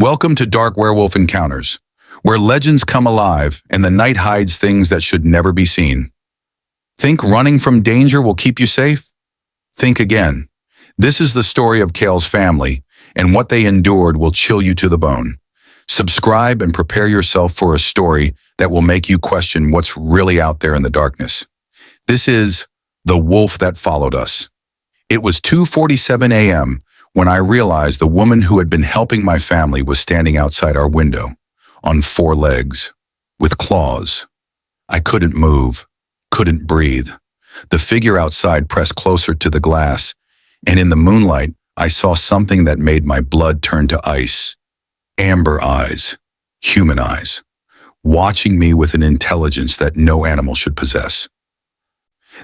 Welcome to Dark Werewolf Encounters, where legends come alive and the night hides things that should never be seen. Think running from danger will keep you safe? Think again. This is the story of Kale's family, and what they endured will chill you to the bone. Subscribe and prepare yourself for a story that will make you question what's really out there in the darkness. This is The Wolf That Followed Us. It was 2:47 a.m. when I realized the woman who had been helping my family was standing outside our window, on 4 legs, with claws. I couldn't move, couldn't breathe. The figure outside pressed closer to the glass, and in the moonlight, I saw something that made my blood turn to ice. Amber eyes, human eyes, watching me with an intelligence that no animal should possess.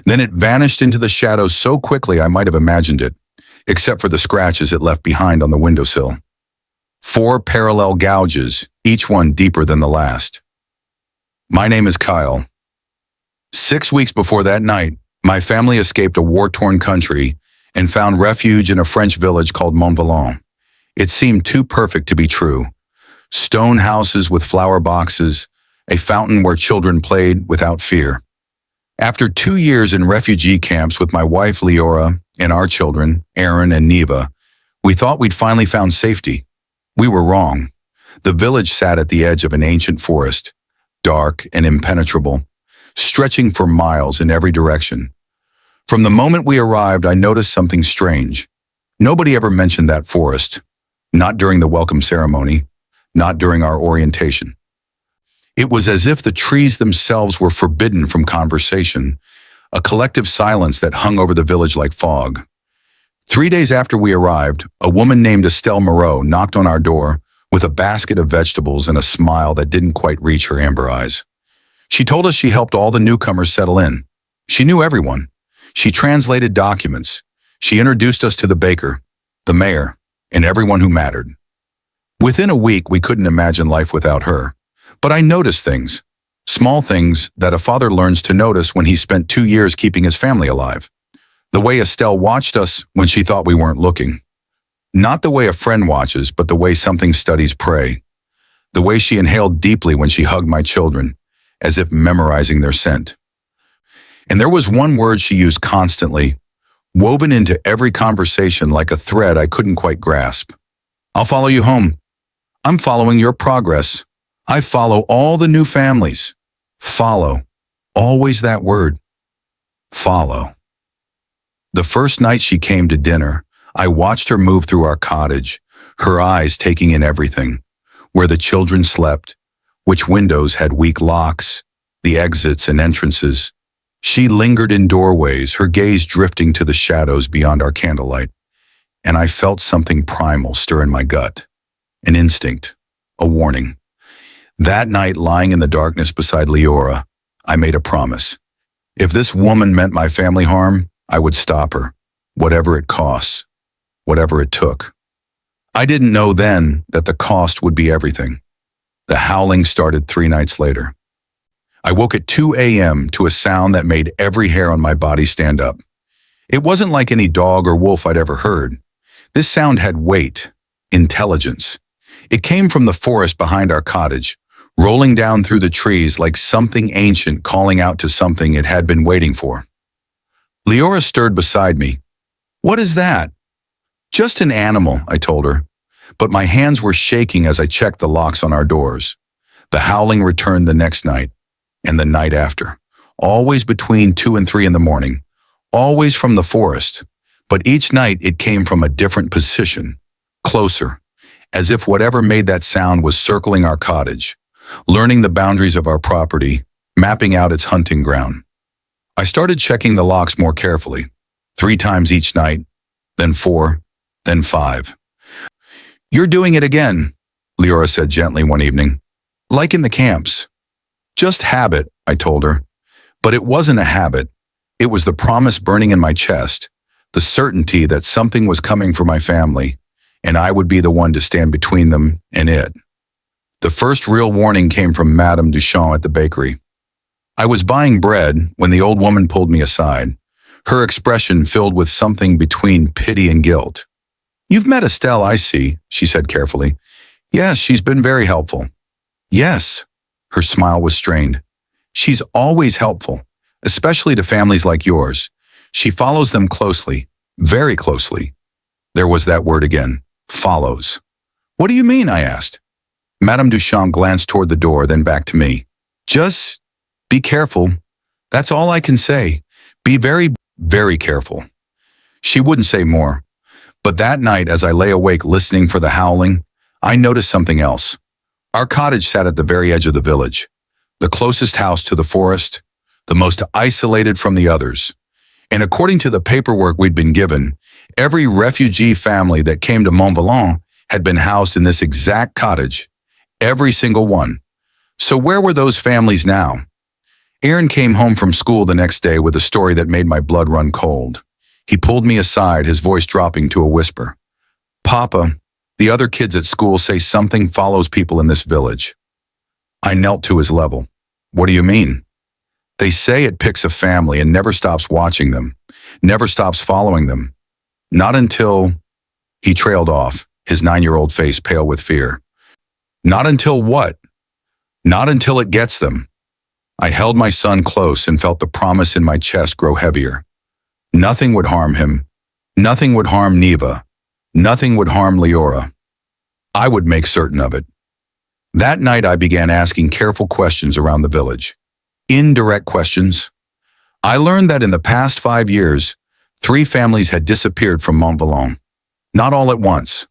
Then it vanished into the shadows so quickly I might have imagined it, except for the scratches it left behind on the windowsill. 4 parallel gouges, each one deeper than the last. My name is Kale. 6 weeks before that night, my family escaped a war-torn country and found refuge in a French village called Montvalon. It seemed too perfect to be true. Stone houses with flower boxes, a fountain where children played without fear. After 2 years in refugee camps with my wife Leora and our children, Aaron and Neva, we thought we'd finally found safety. We were wrong. The village sat at the edge of an ancient forest, dark and impenetrable, stretching for miles in every direction. From the moment we arrived, I noticed something strange. Nobody ever mentioned that forest, not during the welcome ceremony, not during our orientation. It was as if the trees themselves were forbidden from conversation, a collective silence that hung over the village like fog. 3 days after we arrived, a woman named Estelle Moreau knocked on our door with a basket of vegetables and a smile that didn't quite reach her amber eyes. She told us she helped all the newcomers settle in. She knew everyone. She translated documents. She introduced us to the baker, the mayor, and everyone who mattered. Within a week, we couldn't imagine life without her. But I noticed things. Small things that a father learns to notice when he spent 2 years keeping his family alive. The way Estelle watched us when she thought we weren't looking. Not the way a friend watches, but the way something studies prey. The way she inhaled deeply when she hugged my children, as if memorizing their scent. And there was one word she used constantly, woven into every conversation like a thread I couldn't quite grasp. I'll follow you home. I'm following your progress. I follow all the new families. Follow. Always that word. Follow. The first night she came to dinner, I watched her move through our cottage, her eyes taking in everything. Where the children slept, which windows had weak locks, the exits and entrances. She lingered in doorways, her gaze drifting to the shadows beyond our candlelight. And I felt something primal stir in my gut. An instinct. A warning. That night, lying in the darkness beside Leora, I made a promise. If this woman meant my family harm, I would stop her, whatever it costs, whatever it took. I didn't know then that the cost would be everything. The howling started 3 nights later. I woke at 2 a.m. to a sound that made every hair on my body stand up. It wasn't like any dog or wolf I'd ever heard. This sound had weight, intelligence. It came from the forest behind our cottage, rolling down through the trees like something ancient calling out to something it had been waiting for. Leora stirred beside me. What is that? Just an animal, I told her, but my hands were shaking as I checked the locks on our doors. The howling returned the next night, and the night after, always between 2 and 3 in the morning, always from the forest, but each night it came from a different position, closer, as if whatever made that sound was circling our cottage, learning the boundaries of our property, mapping out its hunting ground. I started checking the locks more carefully, 3 times each night, then 4, then 5. You're doing it again, Leora said gently one evening. Like in the camps. Just habit, I told her. But it wasn't a habit. It was the promise burning in my chest, the certainty that something was coming for my family, and I would be the one to stand between them and it. The first real warning came from Madame Duchamp at the bakery. I was buying bread when the old woman pulled me aside, her expression filled with something between pity and guilt. You've met Estelle, I see, she said carefully. Yes, she's been very helpful. Yes. Her smile was strained. She's always helpful, especially to families like yours. She follows them closely, very closely. There was that word again, follows. What do you mean? I asked. Madame Duchamp glanced toward the door, then back to me. Just be careful. That's all I can say. Be very, very careful. She wouldn't say more. But that night, as I lay awake listening for the howling, I noticed something else. Our cottage sat at the very edge of the village, the closest house to the forest, the most isolated from the others. And according to the paperwork we'd been given, every refugee family that came to Montvalon had been housed in this exact cottage. Every single one. So where were those families now? Aaron came home from school the next day with a story that made my blood run cold. He pulled me aside, his voice dropping to a whisper. Papa, the other kids at school say something follows people in this village. I knelt to his level. What do you mean? They say it picks a family and never stops watching them, never stops following them. Not until... He trailed off, his 9-year-old face pale with fear. Not until what? Not until it gets them. I held my son close and felt the promise in my chest grow heavier. Nothing would harm him. Nothing would harm Neva. Nothing would harm Leora. I would make certain of it. That night I began asking careful questions around the village. Indirect questions. I learned that in the past 5 years, 3 families had disappeared from Montvalon. Not all at once.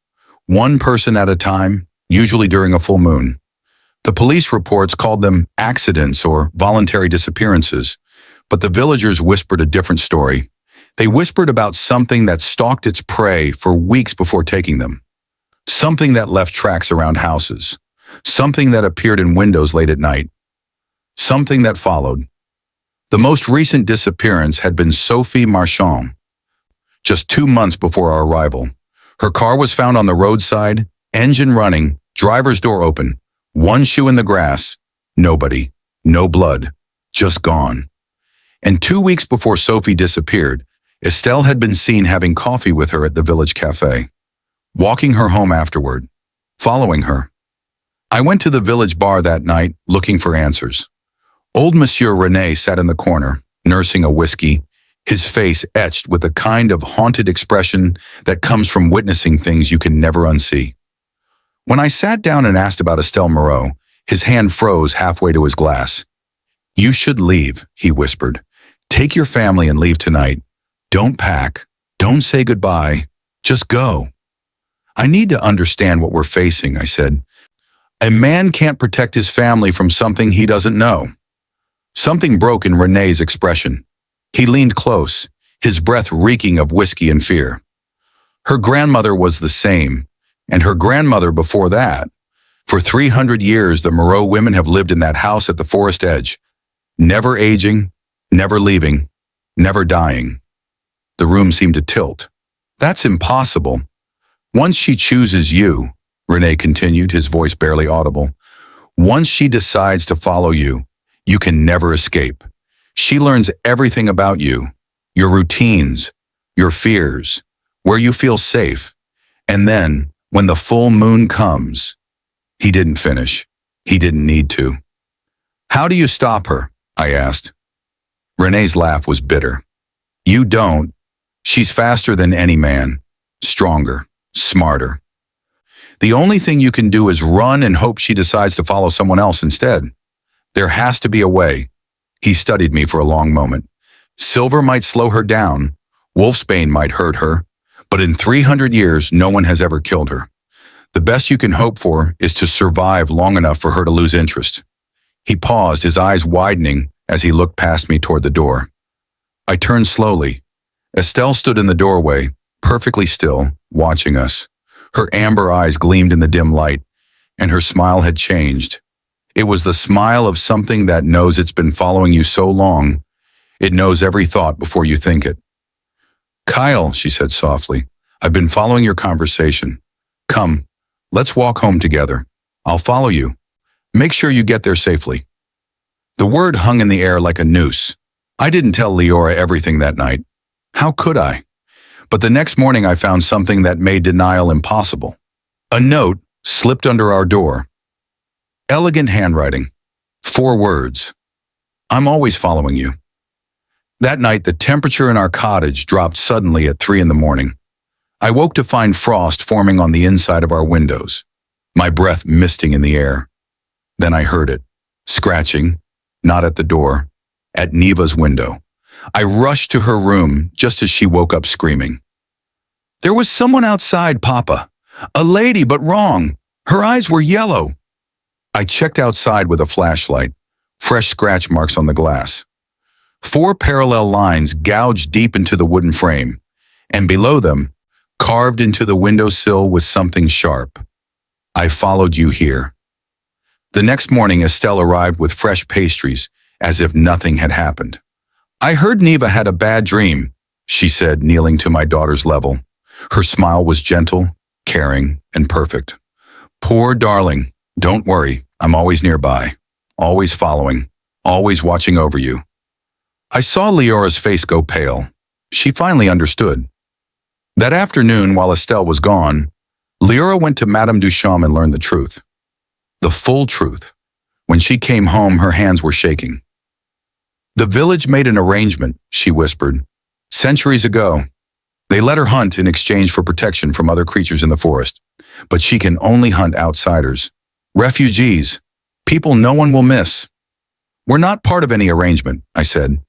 One person at a time, usually during a full moon. The police reports called them accidents or voluntary disappearances, but the villagers whispered a different story. They whispered about something that stalked its prey for weeks before taking them. Something that left tracks around houses. Something that appeared in windows late at night. Something that followed. The most recent disappearance had been Sophie Marchand. Just 2 months before our arrival. Her car was found on the roadside, engine running, driver's door open, 1 shoe in the grass, nobody, no blood, just gone. And 2 weeks before Sophie disappeared, Estelle had been seen having coffee with her at the village cafe, walking her home afterward, following her. I went to the village bar that night looking for answers. Old Monsieur René sat in the corner, nursing a whiskey, his face etched with the kind of haunted expression that comes from witnessing things you can never unsee. When I sat down and asked about Estelle Moreau, his hand froze halfway to his glass. You should leave, he whispered. Take your family and leave tonight. Don't pack. Don't say goodbye. Just go. I need to understand what we're facing, I said. A man can't protect his family from something he doesn't know. Something broke in René's expression. He leaned close, his breath reeking of whiskey and fear. Her grandmother was the same, and her grandmother before that. For 300 years, the Moreau women have lived in that house at the forest edge, never aging, never leaving, never dying. The room seemed to tilt. That's impossible. Once she chooses you, René continued, his voice barely audible, once she decides to follow you, you can never escape. She learns everything about you, your routines, your fears, where you feel safe. And then, when the full moon comes, he didn't finish. He didn't need to. How do you stop her? I asked. René's laugh was bitter. You don't. She's faster than any man, stronger, smarter. The only thing you can do is run and hope she decides to follow someone else instead. There has to be a way. He studied me for a long moment. Silver might slow her down. Wolfsbane might hurt her. But in 300 years, no one has ever killed her. The best you can hope for is to survive long enough for her to lose interest. He paused, his eyes widening as he looked past me toward the door. I turned slowly. Estelle stood in the doorway, perfectly still, watching us. Her amber eyes gleamed in the dim light, and her smile had changed. It was the smile of something that knows it's been following you so long, it knows every thought before you think it. Kyle, she said softly, I've been following your conversation. Come, let's walk home together. I'll follow you. Make sure you get there safely. The word hung in the air like a noose. I didn't tell Leora everything that night. How could I? But the next morning I found something that made denial impossible. A note, slipped under our door. Elegant handwriting. 4 words. I'm always following you. That night, the temperature in our cottage dropped suddenly at 3 in the morning. I woke to find frost forming on the inside of our windows, my breath misting in the air. Then I heard it, scratching, not at the door, at Neva's window. I rushed to her room just as she woke up screaming. There was someone outside, Papa. A lady, but wrong. Her eyes were yellow. I checked outside with a flashlight, fresh scratch marks on the glass. 4 parallel lines gouged deep into the wooden frame, and below them, carved into the windowsill was something sharp. I followed you here. The next morning, Estelle arrived with fresh pastries, as if nothing had happened. I heard Neva had a bad dream, she said, kneeling to my daughter's level. Her smile was gentle, caring, and perfect. Poor darling, don't worry, I'm always nearby, always following, always watching over you. I saw Leora's face go pale. She finally understood. That afternoon, while Estelle was gone, Leora went to Madame Duchamp and learned the truth. The full truth. When she came home, her hands were shaking. The village made an arrangement, she whispered. Centuries ago, they let her hunt in exchange for protection from other creatures in the forest. But she can only hunt outsiders. Refugees. People no one will miss. We're not part of any arrangement, I said.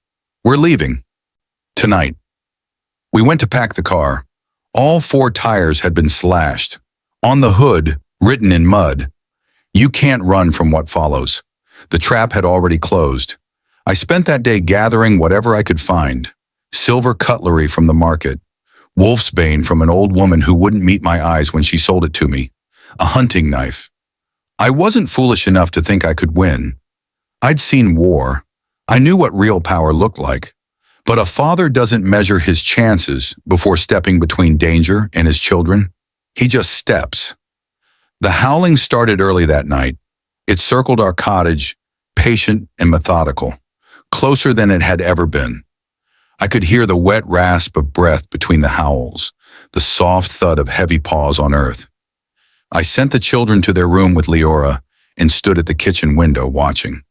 We're leaving. Tonight. We went to pack the car. All 4 tires had been slashed. On the hood, written in mud, you can't run from what follows. The trap had already closed. I spent that day gathering whatever I could find. Silver cutlery from the market. Wolfsbane from an old woman who wouldn't meet my eyes when she sold it to me. A hunting knife. I wasn't foolish enough to think I could win. I'd seen war. I knew what real power looked like. But a father doesn't measure his chances before stepping between danger and his children. He just steps. The howling started early that night. It circled our cottage, patient and methodical, closer than it had ever been. I could hear the wet rasp of breath between the howls, the soft thud of heavy paws on earth. I sent the children to their room with Leora and stood at the kitchen window watching.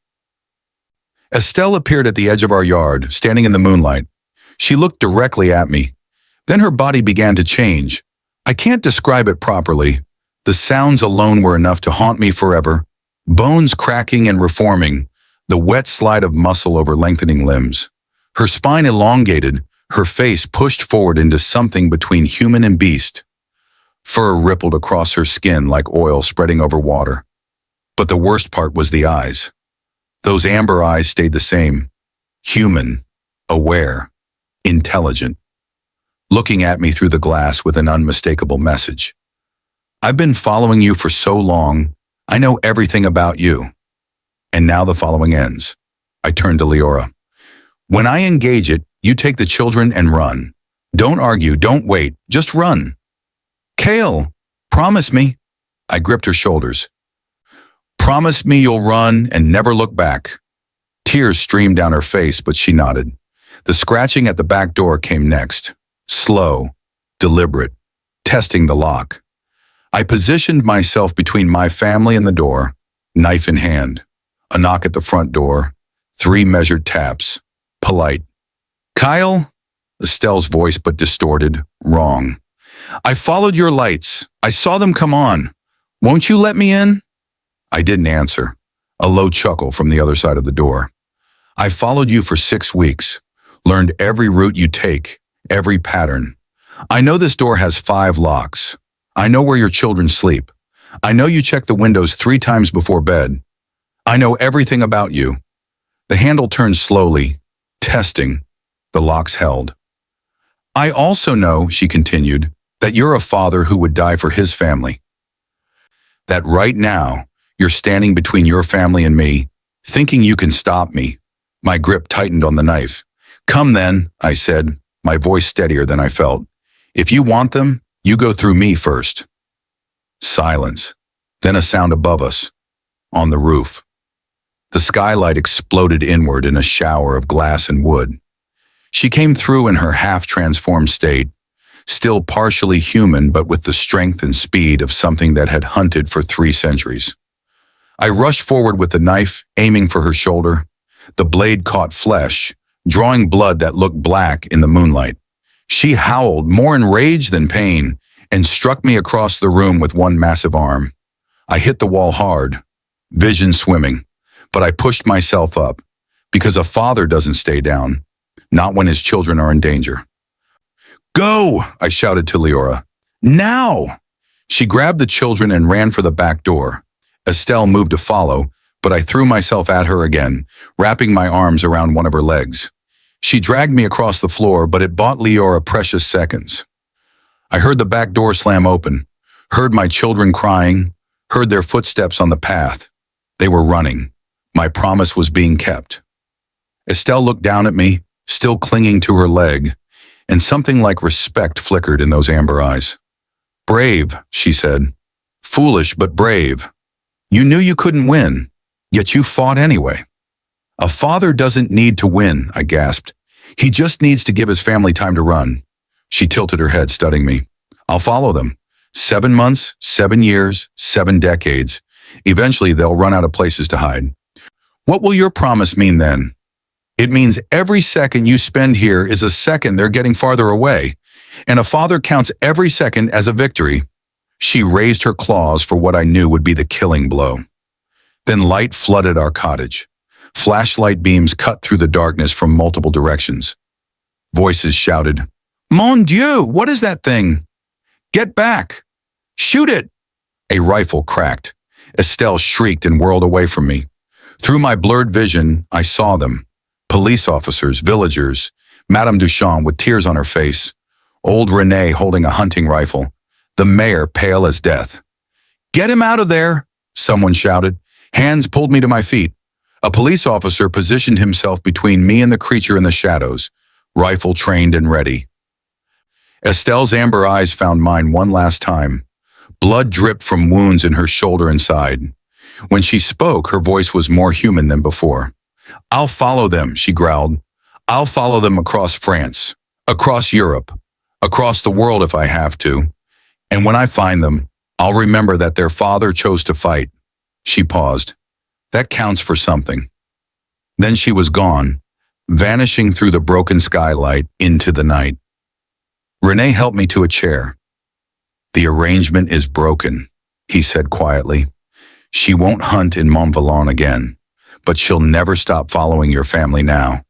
Estelle appeared at the edge of our yard, standing in the moonlight. She looked directly at me. Then her body began to change. I can't describe it properly. The sounds alone were enough to haunt me forever. Bones cracking and reforming, the wet slide of muscle over lengthening limbs. Her spine elongated, her face pushed forward into something between human and beast. Fur rippled across her skin like oil spreading over water. But the worst part was the eyes. Those amber eyes stayed the same. Human, aware, intelligent. Looking at me through the glass with an unmistakable message. I've been following you for so long, I know everything about you. And now the following ends. I turned to Leora. When I engage it, you take the children and run. Don't argue, don't wait, just run. Kale, promise me. I gripped her shoulders. Promise me you'll run and never look back. Tears streamed down her face, but she nodded. The scratching at the back door came next. Slow, deliberate, testing the lock. I positioned myself between my family and the door, knife in hand. A knock at the front door, 3 measured taps. Polite. Kyle? Estelle's voice, but distorted, wrong. I followed your lights. I saw them come on. Won't you let me in? I didn't answer. A low chuckle from the other side of the door. I followed you for 6 weeks, learned every route you take, every pattern. I know this door has 5 locks. I know where your children sleep. I know you check the windows 3 times before bed. I know everything about you. The handle turned slowly, testing. The locks held. I also know, she continued, that you're a father who would die for his family. That right now, you're standing between your family and me, thinking you can stop me. My grip tightened on the knife. Come then, I said, my voice steadier than I felt. If you want them, you go through me first. Silence. Then a sound above us, on the roof. The skylight exploded inward in a shower of glass and wood. She came through in her half-transformed state, still partially human but with the strength and speed of something that had hunted for 3 centuries. I rushed forward with the knife, aiming for her shoulder. The blade caught flesh, drawing blood that looked black in the moonlight. She howled, more in rage than pain, and struck me across the room with one massive arm. I hit the wall hard, vision swimming, but I pushed myself up, because a father doesn't stay down, not when his children are in danger. "Go!" I shouted to Leora. "Now!" She grabbed the children and ran for the back door. Estelle moved to follow, but I threw myself at her again, wrapping my arms around one of her legs. She dragged me across the floor, but it bought Leora precious seconds. I heard the back door slam open, heard my children crying, heard their footsteps on the path. They were running. My promise was being kept. Estelle looked down at me, still clinging to her leg, and something like respect flickered in those amber eyes. "Brave," she said. "Foolish, but brave. You knew you couldn't win, yet you fought anyway." "A father doesn't need to win," I gasped. "He just needs to give his family time to run." She tilted her head, studying me. "I'll follow them. 7 months, 7 years, 7 decades. Eventually they'll run out of places to hide." "What will your promise mean then?" "It means every second you spend here is a second they're getting farther away, and a father counts every second as a victory." She raised her claws for what I knew would be the killing blow. Then light flooded our cottage. Flashlight beams cut through the darkness from multiple directions. Voices shouted, "Mon Dieu, what is that thing? Get back! Shoot it!" A rifle cracked. Estelle shrieked and whirled away from me. Through my blurred vision, I saw them. Police officers, villagers, Madame Duchamp with tears on her face, old Renee holding a hunting rifle, the mayor pale as death. "Get him out of there!" someone shouted. Hands pulled me to my feet. A police officer positioned himself between me and the creature in the shadows, rifle trained and ready. Estelle's amber eyes found mine one last time. Blood dripped from wounds in her shoulder and side. When she spoke, her voice was more human than before. "I'll follow them," she growled. "I'll follow them across France, across Europe, across the world if I have to. And when I find them, I'll remember that their father chose to fight." She paused. "That counts for something." Then she was gone, vanishing through the broken skylight into the night. Renee helped me to a chair. "The arrangement is broken," he said quietly. "She won't hunt in Montvalon again, but she'll never stop following your family now.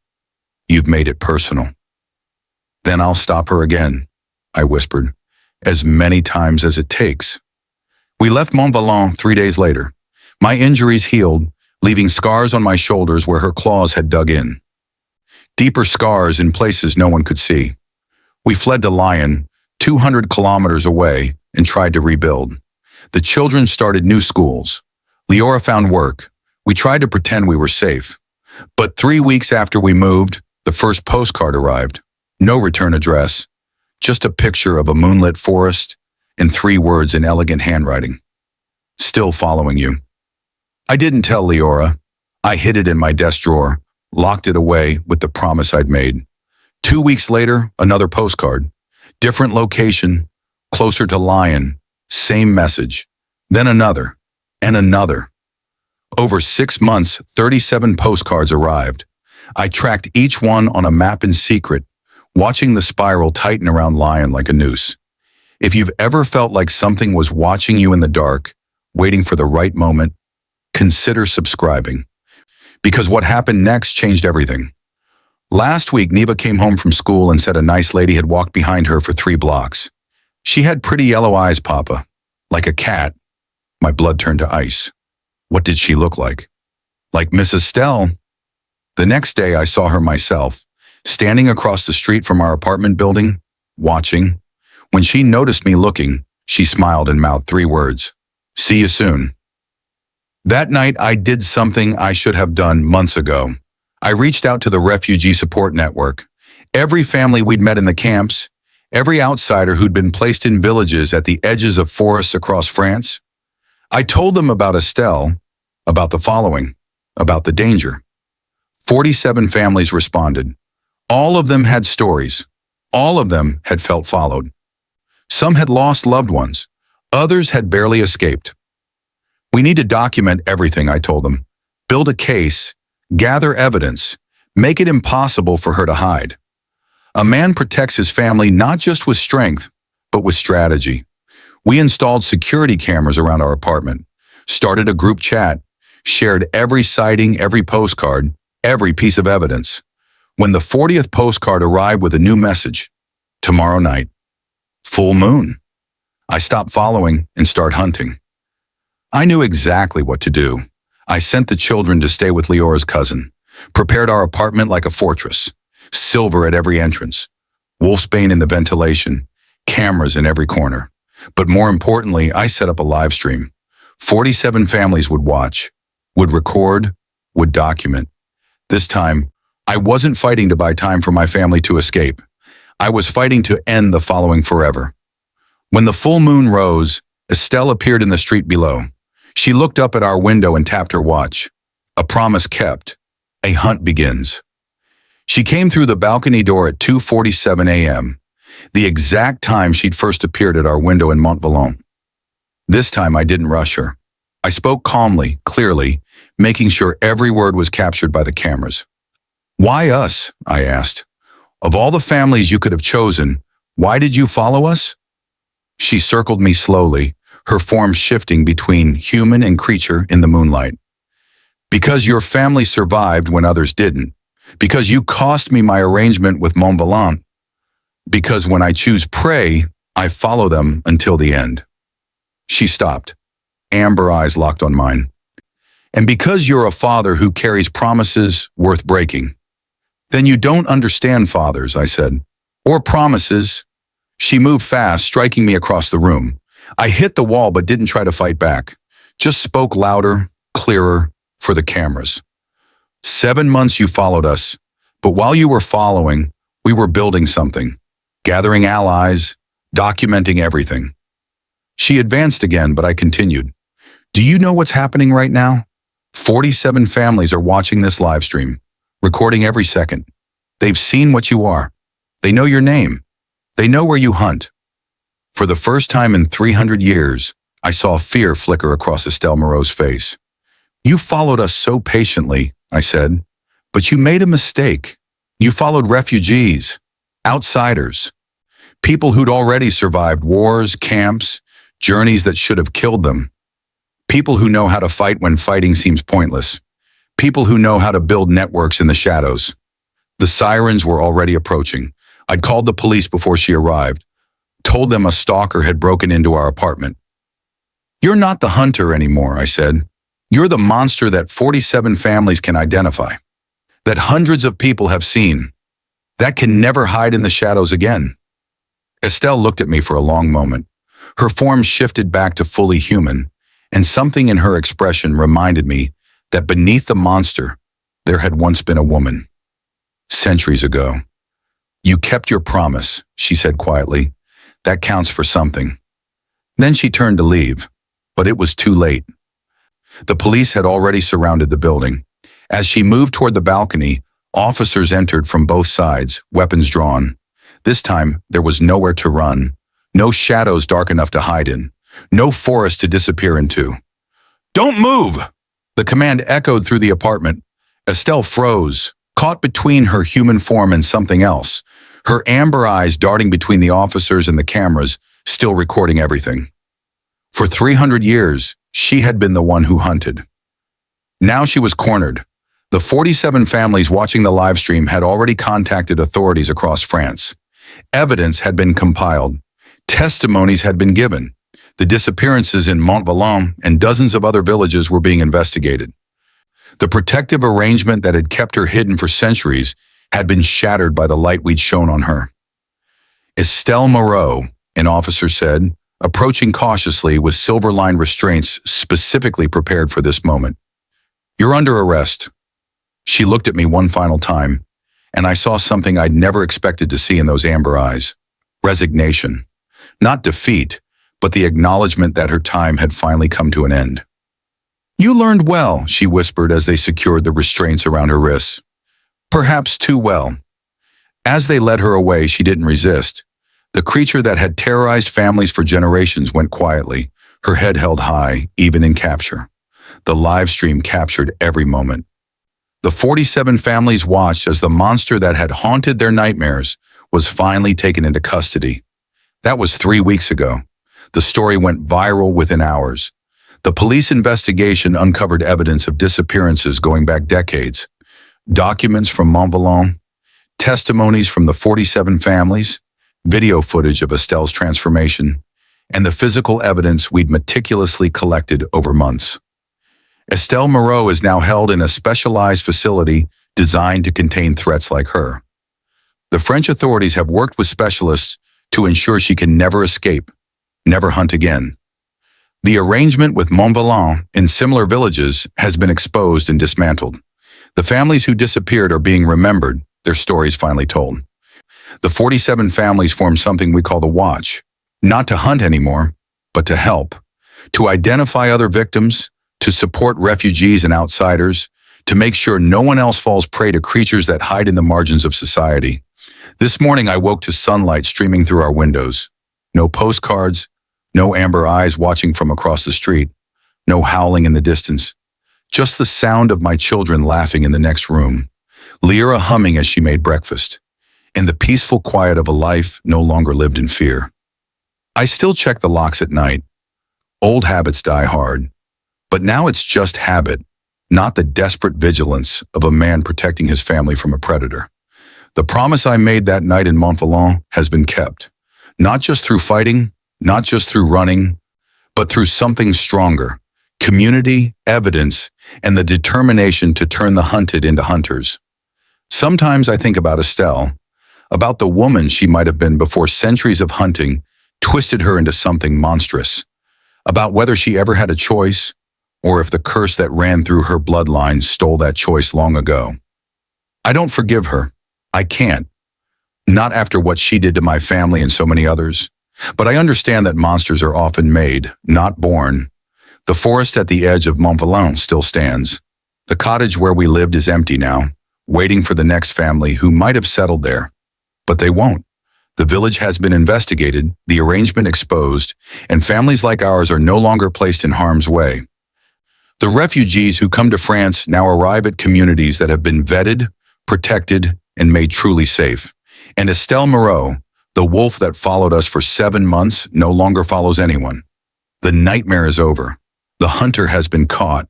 You've made it personal." "Then I'll stop her again," I whispered, "as many times as it takes." We left Montvalon 3 days later. My injuries healed, leaving scars on my shoulders where her claws had dug in. Deeper scars in places no one could see. We fled to Lyon, 200 kilometers away, and tried to rebuild. The children started new schools. Leora found work. We tried to pretend we were safe. But 3 weeks after we moved, the first postcard arrived. No return address, just a picture of a moonlit forest and 3 words in elegant handwriting. "Still following you." I didn't tell Leora. I hid it in my desk drawer, locked it away with the promise I'd made. 2 weeks later, another postcard. Different location, closer to Lyon, same message. Then another, and another. Over 6 months, 37 postcards arrived. I tracked each one on a map in secret, watching the spiral tighten around Lyon like a noose. If you've ever felt like something was watching you in the dark, waiting for the right moment, consider subscribing. Because what happened next changed everything. Last week, Neva came home from school and said a nice lady had walked behind her for 3 blocks. She had pretty yellow eyes, Papa, like a cat. My blood turned to ice. What did she look like? Like Mrs. Stell. The next day, I saw her myself, standing across the street from our apartment building, watching. When she noticed me looking, she smiled and mouthed 3 words. "See you soon." That night, I did something I should have done months ago. I reached out to the refugee support network. Every family we'd met in the camps, every outsider who'd been placed in villages at the edges of forests across France. I told them about Estelle, about the following, about the danger. 47 families responded. All of them had stories. All of them had felt followed. Some had lost loved ones. Others had barely escaped. We need to document everything, I told them. Build a case, gather evidence, make it impossible for her to hide. A man protects his family not just with strength, but with strategy. We installed security cameras around our apartment, started a group chat, shared every sighting, every postcard, every piece of evidence. When the 40th postcard arrived with a new message, tomorrow night, full moon, I stopped following and started hunting. I knew exactly what to do. I sent the children to stay with Leora's cousin, prepared our apartment like a fortress, silver at every entrance, wolfsbane in the ventilation, cameras in every corner. But more importantly, I set up a live stream. 47 families would watch, would record, would document. This time, I wasn't fighting to buy time for my family to escape. I was fighting to end the following forever. When the full moon rose, Estelle appeared in the street below. She looked up at our window and tapped her watch. A promise kept. A hunt begins. She came through the balcony door at 2:47 a.m., the exact time she'd first appeared at our window in Montvalon. This time I didn't rush her. I spoke calmly, clearly, making sure every word was captured by the cameras. Why us? I asked. Of all the families you could have chosen, why did you follow us? She circled me slowly, her form shifting between human and creature in the moonlight. Because your family survived when others didn't. Because you cost me my arrangement with Montvalon. Because when I choose prey, I follow them until the end. She stopped, amber eyes locked on mine. And because you're a father who carries promises worth breaking. Then you don't understand fathers, I said. Or promises. She moved fast, striking me across the room. I hit the wall but didn't try to fight back. Just spoke louder, clearer, for the cameras. 7 months you followed us, but while you were following, we were building something. Gathering allies, documenting everything. She advanced again, but I continued. Do you know what's happening right now? 47 families are watching this live stream, recording every second. They've seen what you are. They know your name. They know where you hunt. For the first time in 300 years, I saw fear flicker across Estelle Moreau's face. You followed us so patiently, I said, but you made a mistake. You followed refugees, outsiders, people who'd already survived wars, camps, journeys that should have killed them. People who know how to fight when fighting seems pointless. People who know how to build networks in the shadows. The sirens were already approaching. I'd called the police before she arrived, told them a stalker had broken into our apartment. You're not the hunter anymore, I said. You're the monster that 47 families can identify, that hundreds of people have seen, that can never hide in the shadows again. Estelle looked at me for a long moment. Her form shifted back to fully human, and something in her expression reminded me that beneath the monster, there had once been a woman. Centuries ago. You kept your promise, she said quietly. That counts for something. Then she turned to leave, but it was too late. The police had already surrounded the building. As she moved toward the balcony, officers entered from both sides, weapons drawn. This time, there was nowhere to run, no shadows dark enough to hide in, no forest to disappear into. Don't move! The command echoed through the apartment. Estelle froze, caught between her human form and something else, her amber eyes darting between the officers and the cameras, still recording everything. For 300 years, she had been the one who hunted. Now she was cornered. The 47 families watching the live stream had already contacted authorities across France. Evidence had been compiled. Testimonies had been given. The disappearances in Montvalon and dozens of other villages were being investigated. The protective arrangement that had kept her hidden for centuries had been shattered by the light we'd shone on her. Estelle Moreau, an officer said, approaching cautiously with silver-lined restraints specifically prepared for this moment. You're under arrest. She looked at me one final time, and I saw something I'd never expected to see in those amber eyes. Resignation. Not defeat, but the acknowledgement that her time had finally come to an end. You learned well, she whispered as they secured the restraints around her wrists. Perhaps too well. As they led her away, she didn't resist. The creature that had terrorized families for generations went quietly, her head held high, even in capture. The live stream captured every moment. The 47 families watched as the monster that had haunted their nightmares was finally taken into custody. That was 3 weeks ago. The story went viral within hours. The police investigation uncovered evidence of disappearances going back decades. Documents from Montvalon, testimonies from the 47 families, video footage of Estelle's transformation, and the physical evidence we'd meticulously collected over months. Estelle Moreau is now held in a specialized facility designed to contain threats like her. The French authorities have worked with specialists to ensure she can never escape, never hunt again. The arrangement with Montvalon in similar villages has been exposed and dismantled. The families who disappeared are being remembered, their stories finally told. The 47 families form something we call the Watch, not to hunt anymore, but to help, to identify other victims, to support refugees and outsiders, to make sure no one else falls prey to creatures that hide in the margins of society. This morning I woke to sunlight streaming through our windows. No postcards, no amber eyes watching from across the street, no howling in the distance. Just the sound of my children laughing in the next room, Lyra humming as she made breakfast, and the peaceful quiet of a life no longer lived in fear. I still check the locks at night. Old habits die hard. But now it's just habit, not the desperate vigilance of a man protecting his family from a predator. The promise I made that night in Montvalon has been kept, not just through fighting, not just through running, but through something stronger, community, evidence, and the determination to turn the hunted into hunters. Sometimes I think about Estelle, about the woman she might have been before centuries of hunting twisted her into something monstrous, about whether she ever had a choice, or if the curse that ran through her bloodline stole that choice long ago. I don't forgive her. I can't. Not after what she did to my family and so many others. But I understand that monsters are often made, not born. The forest at the edge of Montvalon still stands. The cottage where we lived is empty now, waiting for the next family who might have settled there. But they won't. The village has been investigated, the arrangement exposed, and families like ours are no longer placed in harm's way. The refugees who come to France now arrive at communities that have been vetted, protected, and made truly safe. And Estelle Moreau, the wolf that followed us for 7 months, no longer follows anyone. The nightmare is over. The hunter has been caught.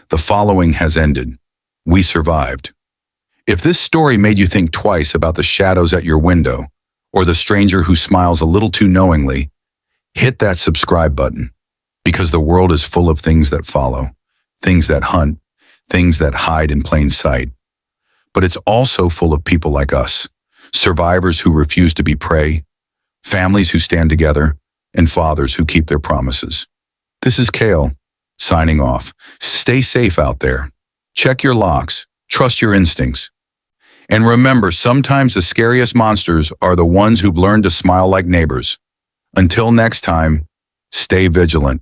The following has ended. We survived. If this story made you think twice about the shadows at your window, or the stranger who smiles a little too knowingly, hit that subscribe button, because the world is full of things that follow. Things that hunt, things that hide in plain sight. But it's also full of people like us, survivors who refuse to be prey, families who stand together, and fathers who keep their promises. This is Kale, signing off. Stay safe out there. Check your locks. Trust your instincts. And remember, sometimes the scariest monsters are the ones who've learned to smile like neighbors. Until next time, stay vigilant.